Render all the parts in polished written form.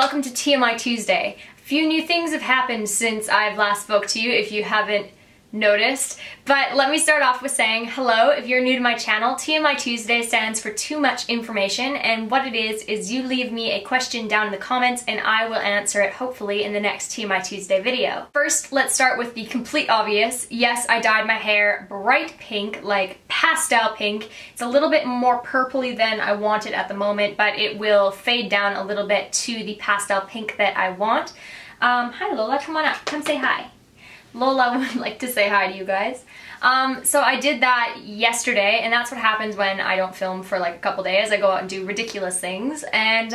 welcome to TMI Tuesday. A few new things have happened since I've last spoke to you, if you haven't noticed. But let me start off with saying hello. If you're new to my channel, TMI Tuesday stands for Too Much Information, and what it is you leave me a question down in the comments and I will answer it hopefully in the next TMI Tuesday video. First, let's start with the complete obvious. Yes, I dyed my hair bright pink, like pastel pink. It's a little bit more purpley than I want it at the moment, but it will fade down a little bit to the pastel pink that I want. Hi Lola, come on up, come say hi. Lola would like to say hi to you guys. So I did that yesterday, and that's what happens when I don't film for like a couple days. I go out and do ridiculous things, and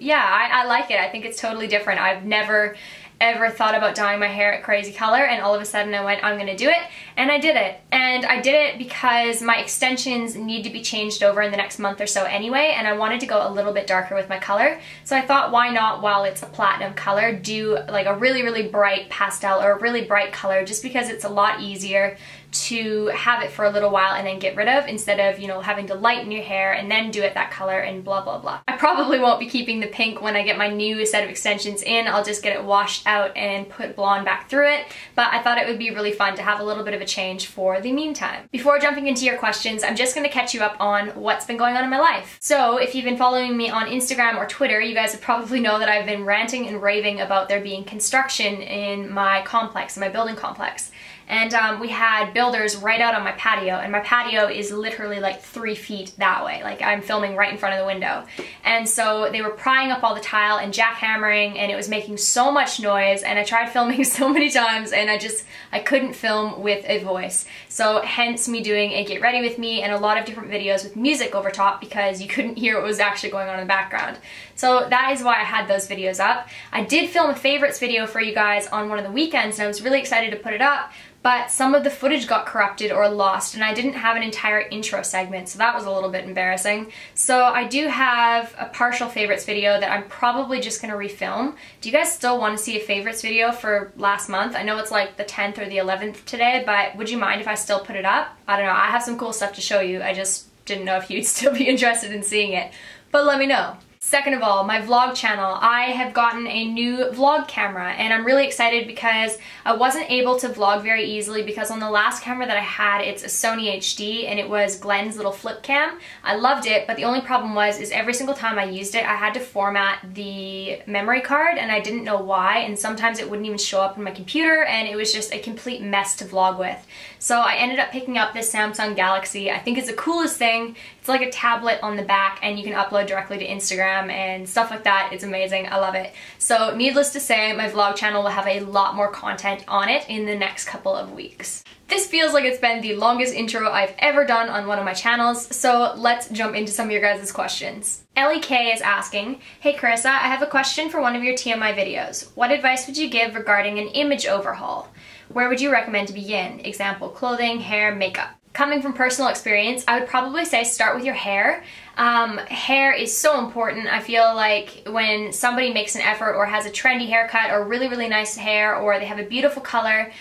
yeah, I like it. I think it's totally different. I've never ever thought about dyeing my hair a crazy color, and all of a sudden I went, I'm gonna do it, and I did it. And I did it because my extensions need to be changed over in the next month or so anyway, and I wanted to go a little bit darker with my color. So I thought, why not, while it's a platinum color, do like a really, really bright pastel or a really bright color, just because it's a lot easier to have it for a little while and then get rid of, instead of, you know, having to lighten your hair and then do it that color and blah blah blah. I probably won't be keeping the pink when I get my new set of extensions in. I'll just get it washed out and put blonde back through it, but I thought it would be really fun to have a little bit of a change for the meantime. Before jumping into your questions, I'm just going to catch you up on what's been going on in my life. So if you've been following me on Instagram or Twitter, you guys would probably know that I've been ranting and raving about there being construction in my complex, in my building complex. And we had builders right out on my patio, and my patio is literally like 3 feet that way. Like, I'm filming right in front of the window. And so they were prying up all the tile and jackhammering, and it was making so much noise, and I tried filming so many times, and I couldn't film with a voice. So hence me doing a get ready with me and a lot of different videos with music over top, because you couldn't hear what was actually going on in the background. So that is why I had those videos up. I did film a favorites video for you guys on one of the weekends, and I was really excited to put it up. But some of the footage got corrupted or lost, and I didn't have an entire intro segment, so that was a little bit embarrassing. So I do have a partial favorites video that I'm probably just gonna refilm. Do you guys still want to see a favorites video for last month? I know it's like the 10th or the 11th today, but would you mind if I still put it up? I don't know, I have some cool stuff to show you. I just didn't know if you'd still be interested in seeing it, but let me know. Second of all, my vlog channel. I have gotten a new vlog camera, and I'm really excited because I wasn't able to vlog very easily because on the last camera that I had, it's a Sony HD, and it was Glenn's little flip cam. I loved it, but the only problem is every single time I used it, I had to format the memory card, and I didn't know why, and sometimes it wouldn't even show up in my computer, and it was just a complete mess to vlog with. So I ended up picking up this Samsung Galaxy. I think it's the coolest thing. It's like a tablet on the back, and you can upload directly to Instagram and stuff like that. It's amazing. I love it. So needless to say, my vlog channel will have a lot more content on it in the next couple of weeks. This feels like it's been the longest intro I've ever done on one of my channels, so let's jump into some of your guys' questions. Ellie K is asking, hey Karissa, I have a question for one of your TMI videos. What advice would you give regarding an image overhaul? Where would you recommend to begin? Example, clothing, hair, makeup. Coming from personal experience, I would probably say start with your hair. Hair is so important. I feel like when somebody makes an effort or has a trendy haircut or really, really nice hair, or they have a beautiful color,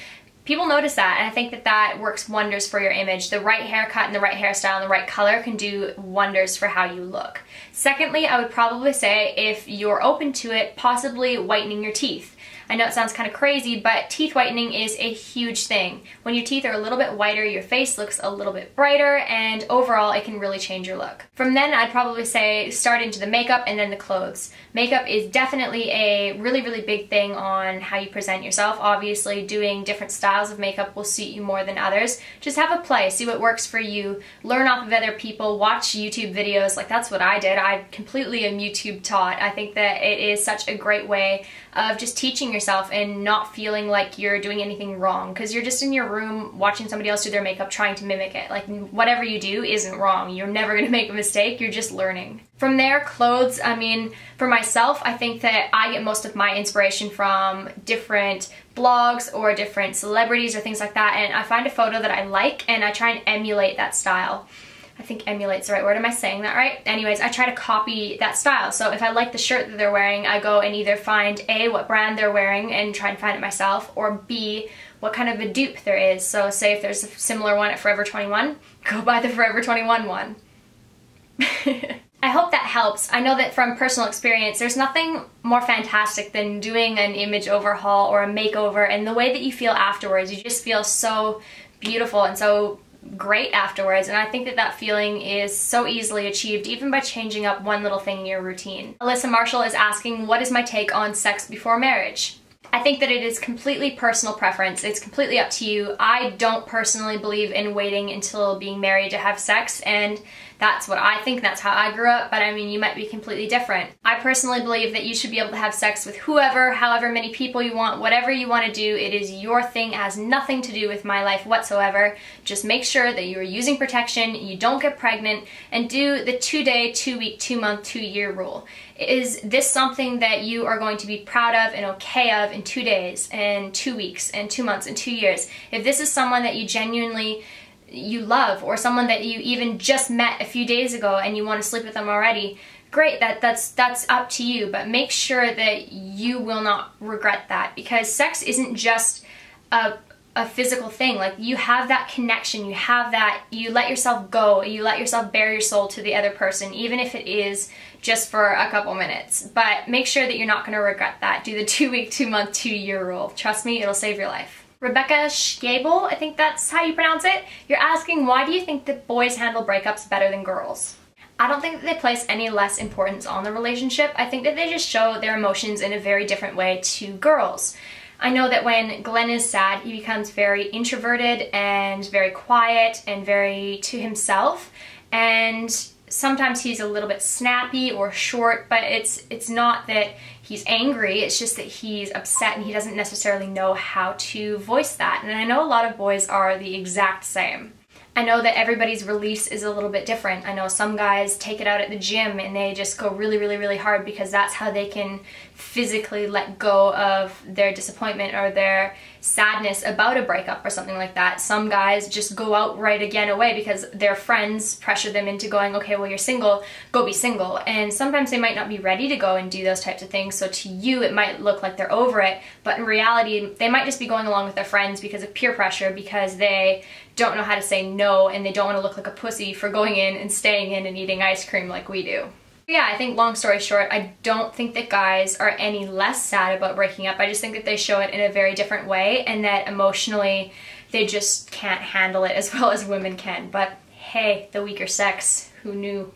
people notice that, and I think that that works wonders for your image. The right haircut and the right hairstyle and the right color can do wonders for how you look. Secondly, I would probably say, if you're open to it, possibly whitening your teeth. I know it sounds kind of crazy, but teeth whitening is a huge thing. When your teeth are a little bit whiter, your face looks a little bit brighter, and overall it can really change your look. From then, I'd probably say start into the makeup and then the clothes. Makeup is definitely a really, really big thing on how you present yourself. Obviously, doing different styles of makeup will suit you more than others. Just have a play, see what works for you, learn off of other people, watch YouTube videos. Like, that's what I did. I completely am YouTube taught. I think that it is such a great way of just teaching yourself and not feeling like you're doing anything wrong, because you're just in your room watching somebody else do their makeup, trying to mimic it. Like, whatever you do isn't wrong. You're never going to make a mistake. You're just learning. From there, clothes, I mean, for myself, I think that I get most of my inspiration from different blogs or different celebrities or things like that, and I find a photo that I like and I try and emulate that style. I think emulate's the right word. Am I saying that right? Anyways, I try to copy that style. So if I like the shirt that they're wearing, I go and either find A, what brand they're wearing and try and find it myself, or B, what kind of a dupe there is. So say if there's a similar one at Forever 21, go buy the Forever 21 one. I hope that helps. I know that from personal experience, there's nothing more fantastic than doing an image overhaul or a makeover, and the way that you feel afterwards, you just feel so beautiful and so great afterwards, and I think that that feeling is so easily achieved even by changing up one little thing in your routine. Alyssa Marshall is asking, what is my take on sex before marriage? I think that it is completely personal preference. It's completely up to you. I don't personally believe in waiting until being married to have sex, and that's what I think, that's how I grew up, but I mean, you might be completely different. I personally believe that you should be able to have sex with whoever, however many people you want, whatever you want to do. It is your thing, it has nothing to do with my life whatsoever. Just make sure that you are using protection, you don't get pregnant, and do the 2-day, 2-week, 2-month, 2-year rule. Is this something that you are going to be proud of and okay of in 2 days, and 2 weeks, and 2 months, and 2 years? If this is someone that you genuinely love, or someone that you even just met a few days ago and you want to sleep with them already, great, that's up to you, but make sure that you will not regret that, because sex isn't just a physical thing. Like, you have that connection, you have that, you let yourself go, you let yourself bare your soul to the other person, even if it is just for a couple minutes. But make sure that you're not going to regret that. Do the 2-week, 2-month, 2-year rule. Trust me, it'll save your life. Rebecca Schgabel, I think that's how you pronounce it. You're asking, why do you think that boys handle breakups better than girls? I don't think that they place any less importance on the relationship. I think that they just show their emotions in a very different way to girls. I know that when Glenn is sad, he becomes very introverted and very quiet and very to himself, and sometimes he's a little bit snappy or short, but it's not that he's angry, it's just that he's upset and he doesn't necessarily know how to voice that. And I know a lot of boys are the exact same. I know that everybody's release is a little bit different. I know some guys take it out at the gym and they just go really, really, really hard because that's how they can physically let go of their disappointment or their sadness about a breakup or something like that. Some guys just go outright again away because their friends pressure them into going, okay, well, you're single, go be single. And sometimes they might not be ready to go and do those types of things, so to you it might look like they're over it, but in reality they might just be going along with their friends because of peer pressure, because they don't know how to say no and they don't want to look like a pussy for going in and staying in and eating ice cream like we do. Yeah, I think, long story short, I don't think that guys are any less sad about breaking up. I just think that they show it in a very different way, and that emotionally they just can't handle it as well as women can. But hey, the weaker sex, who knew?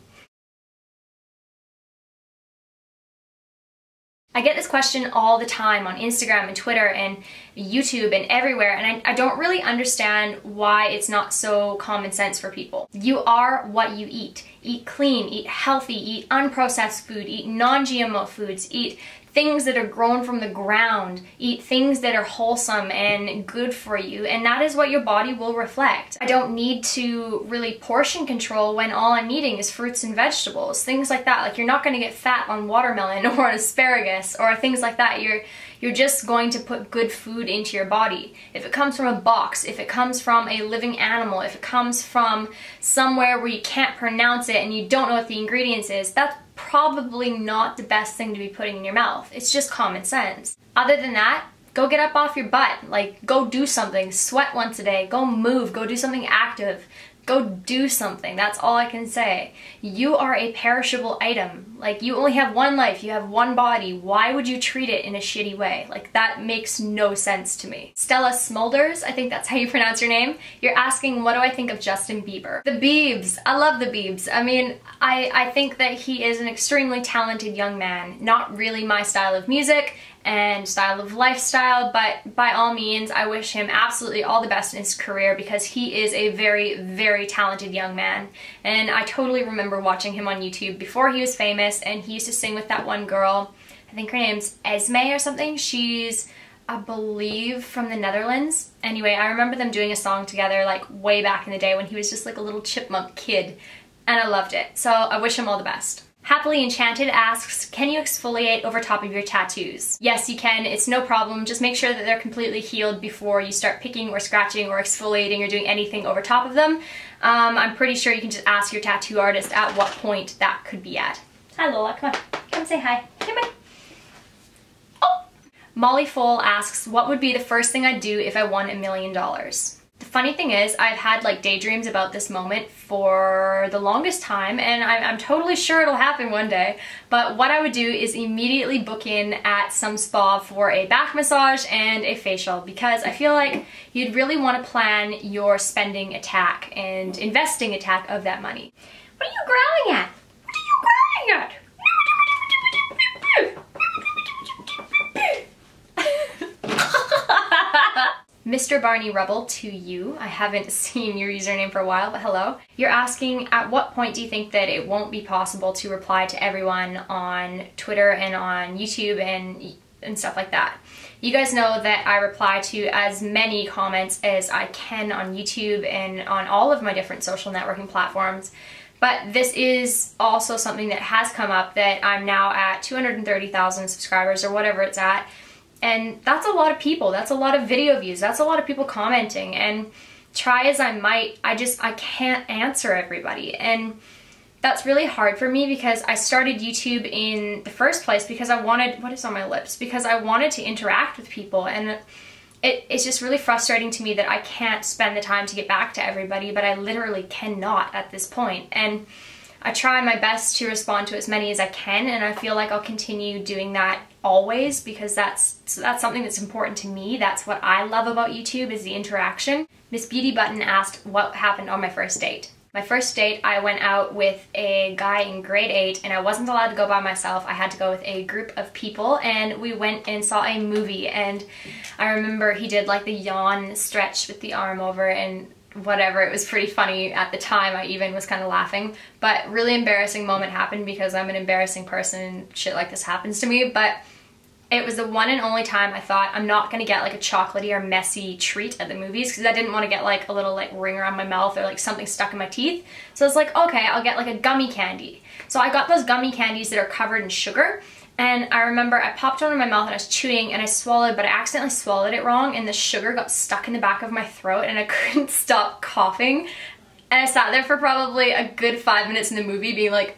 I get this question all the time on Instagram and Twitter and YouTube and everywhere, and I don't really understand why it's not so common sense for people. You are what you eat. Eat clean, eat healthy, eat unprocessed food, eat non-GMO foods, eat things that are grown from the ground, eat things that are wholesome and good for you, and that is what your body will reflect. I don't need to really portion control when all I'm eating is fruits and vegetables, things like that. Like, you're not going to get fat on watermelon or on asparagus or things like that. You're just going to put good food into your body. If it comes from a box, if it comes from a living animal, if it comes from somewhere where you can't pronounce it and you don't know what the ingredients is, that's probably not the best thing to be putting in your mouth. It's just common sense. Other than that, go get up off your butt. Like, go do something. Sweat once a day. Go move. Go do something active. Go do something. That's all I can say. You are a perishable item. Like, you only have one life. You have one body. Why would you treat it in a shitty way? Like, that makes no sense to me. Stella Smulders, I think that's how you pronounce your name. You're asking, what do I think of Justin Bieber? The Biebs. I love the Biebs. I mean, I think that he is an extremely talented young man. Not really my style of music and style of lifestyle, but by all means, I wish him absolutely all the best in his career, because he is a very, very talented young man. And I totally remember watching him on YouTube before he was famous, and he used to sing with that one girl, I think her name's Esme or something. She's, I believe, from the Netherlands. Anyway, I remember them doing a song together like way back in the day when he was just like a little chipmunk kid, and I loved it. So I wish him all the best. Happily Enchanted asks, can you exfoliate over top of your tattoos? Yes, you can. It's no problem. Just make sure that they're completely healed before you start picking or scratching or exfoliating or doing anything over top of them. I'm pretty sure you can just ask your tattoo artist at what point that could be at. Hi Lola, come on. Come say hi. Come on. Oh! Molly Foal asks, what would be the first thing I'd do if I won $1 million? The funny thing is, I've had like daydreams about this moment for the longest time, and I'm totally sure it'll happen one day. But what I would do is immediately book in at some spa for a back massage and a facial, because I feel like you'd really want to plan your spending attack and investing attack of that money. What are you growling at? What are you growling at? Mr. Barney Rubble to you. I haven't seen your username for a while, but hello. You're asking, at what point do you think that it won't be possible to reply to everyone on Twitter and on YouTube and stuff like that? You guys know that I reply to as many comments as I can on YouTube and on all of my different social networking platforms. But this is also something that has come up, that I'm now at 230,000 subscribers or whatever it's at. And that's a lot of people, that's a lot of video views, that's a lot of people commenting, and try as I might, I can't answer everybody. And that's really hard for me, because I started YouTube in the first place because I wanted, what is on my lips? Because I wanted to interact with people, and it's just really frustrating to me that I can't spend the time to get back to everybody, but I literally cannot at this point. And I try my best to respond to as many as I can, and I feel like I'll continue doing that always, because that's something that's important to me. That's what I love about YouTube, is the interaction. Miss Beauty Button asked what happened on my first date. My first date, I went out with a guy in grade 8, and I wasn't allowed to go by myself. I had to go with a group of people, and we went and saw a movie, and I remember he did like the yawn stretch with the arm over and whatever. It was pretty funny at the time. I even was kind of laughing, but really embarrassing moment happened, because I'm an embarrassing person and shit like this happens to me. But it was the one and only time I thought, I'm not gonna get like a chocolatey or messy treat at the movies, because I didn't want to get like a little like ring around my mouth or like something stuck in my teeth. So I was like, okay, I'll get like a gummy candy. So I got those gummy candies that are covered in sugar. And I remember I popped one in my mouth and I was chewing and I swallowed, but I accidentally swallowed it wrong, and the sugar got stuck in the back of my throat and I couldn't stop coughing. And I sat there for probably a good 5 minutes in the movie being like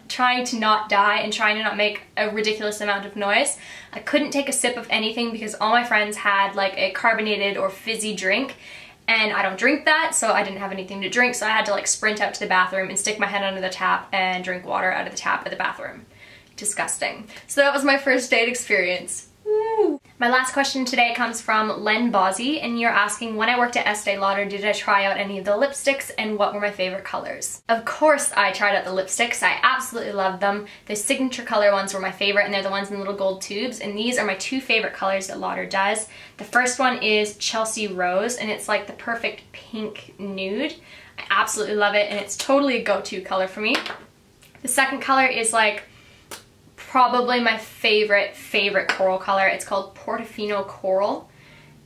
trying to not die and trying to not make a ridiculous amount of noise. I couldn't take a sip of anything because all my friends had like a carbonated or fizzy drink, and I don't drink that, so I didn't have anything to drink, so I had to like sprint out to the bathroom and stick my head under the tap and drink water out of the tap at the bathroom. Disgusting. So that was my first date experience. Woo. My last question today comes from Len Bozzi, and you're asking, when I worked at Estee Lauder, did I try out any of the lipsticks, and what were my favorite colors? Of course I tried out the lipsticks. I absolutely loved them. The signature color ones were my favorite, and they're the ones in the little gold tubes, and these are my two favorite colors that Lauder does. The first one is Chelsea Rose, and it's like the perfect pink nude. I absolutely love it, and it's totally a go-to color for me. The second color is like probably my favorite coral color. It's called Portofino Coral,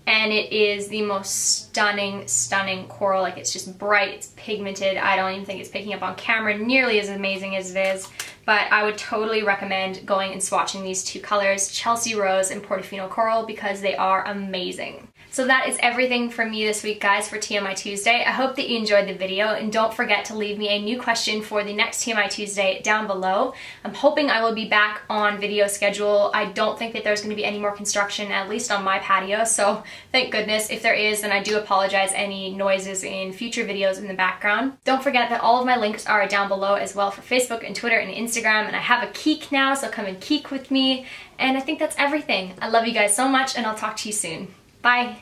and it is the most stunning coral. Like, it's just bright, it's pigmented. I don't even think it's picking up on camera nearly as amazing as it is, but I would totally recommend going and swatching these two colors, Chelsea Rose and Portofino Coral, because they are amazing. So that is everything from me this week, guys, for TMI Tuesday. I hope that you enjoyed the video, and don't forget to leave me a new question for the next TMI Tuesday down below. I'm hoping I will be back on video schedule. I don't think that there's going to be any more construction, at least on my patio, so thank goodness. If there is, then I do apologize any noises in future videos in the background. Don't forget that all of my links are down below as well for Facebook and Twitter and Instagram, and I have a Keek now, so come and Keek with me. And I think that's everything. I love you guys so much, and I'll talk to you soon. Bye!